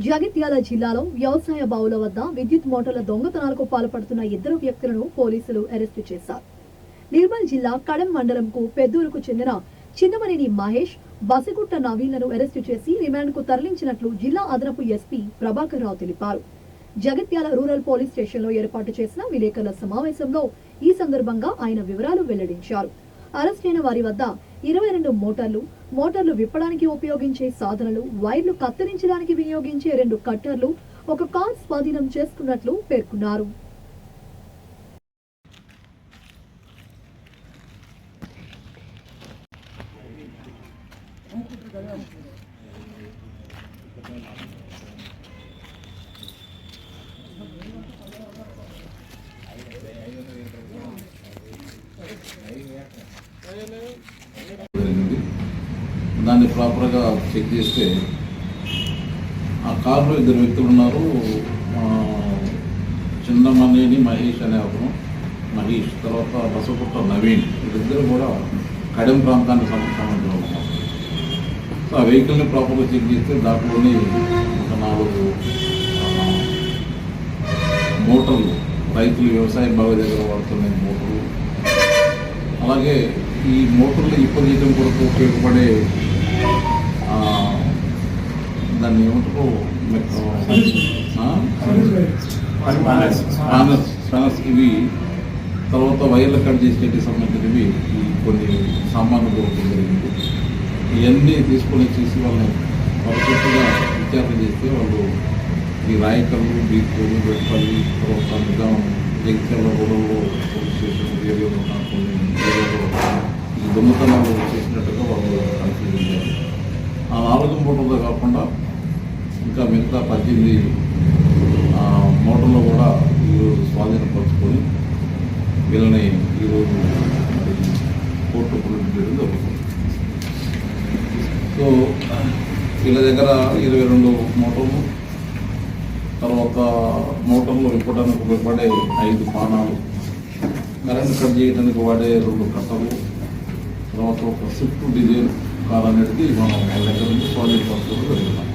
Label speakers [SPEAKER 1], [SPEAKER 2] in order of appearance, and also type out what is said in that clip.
[SPEAKER 1] జగిత్యాల జిల్లాలో వ్యవసాయ బావుల వద్ద విద్యుత్ మోటార్ల దొంగతనాలకు పాల్పడుతున్న 2 వ్యక్తులను పోలీసులు అరెస్టు చేశారు. నిర్మల్ జిల్లా కడెం మండలంకు పెద్దూరుకు చెందిన చిన్నమనేని మహేష్, బసిగుట్ట నవీన్లను అరెస్టు చేసి రిమాండ్కు తరలించినట్లు జిల్లా అదనపు ఎస్పీ ప్రభాకర్ రావు తెలిపారు. జగిత్యాల రూరల్ పోలీస్ స్టేషన్లో ఏర్పాటు చేసిన విలేకరుల సమావేశంలో ఈ సందర్భంగా ఆయన వివరాలు వెల్లడించారు. అరెస్టైన వారి వద్ద 22 మోటార్లు విప్పడానికి ఉపయోగించే సాధనలు, వైర్లు కత్తిరించడానికి వినియోగించే 2 కట్టర్లు, 1 కార్ స్వాధీనం చేసుకున్నట్లు పేర్కొన్నారు.
[SPEAKER 2] దాన్ని ప్రాపర్గా చెక్ చేస్తే ఆ కారులో 2 వ్యక్తులు ఉన్నారు. చిన్నమనేని మహేష్ అనే అతను, మహేష్ తర్వాత బసగుట్ట నవీన్, వీళ్ళిద్దరు కూడా కడెం ప్రాంతానికి సంబంధించిన ఉన్నారు. సో ఆ వెహికల్ని ప్రాపర్గా చెక్ చేస్తే దాంట్లోని ఒక 4 మోటార్లు, రైతులు వ్యవసాయ బావి దగ్గర వాడుతున్న మోటార్లు, అలాగే ఈ మోటార్లు ఇప్పచేయడం కొరకు ఉపయోగపడే దాన్ని ఏమంటారు స్పానర్స్, ఇవి తర్వాత వైర్ల కట్ చేసేటికి సంబంధించినవి ఈ కొన్ని సామాన్లు దొరకడం జరిగింది. ఇవన్నీ తీసుకొని చేసి వాళ్ళని పర్ఫెక్ట్గా విచారణ చేస్తే వాళ్ళు ఈ రాయకల్లు, బీకోలు, బెట్పల్లి, తర్వాత నిజాం, జగిత్యాల గొడవలో పోలీస్ స్టేషన్ ఏరియాలో కొన్ని ఏరియాలో ఈ దొంగతనాలు చేసినట్టుగా వాళ్ళు కన్ఫ్యూజ్. ఆ 4 మోటార్లు కాకుండా ఇంకా మిగతా 18 మోటార్లు కూడా ఈరోజు స్వాధీనపరుచుకొని వీళ్ళని ఈరోజు కోర్టు ప్రొడ్యూస్ చేయడం జరుగుతుంది. సో వీళ్ళ దగ్గర 22 మోటార్లు, తర్వాత మోటార్లు ఇప్పడానికి ఉపయోగపడే 5 పానాలు, కరెంట్ కట్ చేయడానికి వాడే 2 కట్టలు, తర్వాత ఒక స్విఫ్ట్ డిజైర్ కార్ అనేది మనం వాళ్ళ దగ్గర నుంచి స్వాధీనపరచుకోవడం జరుగుతుంది.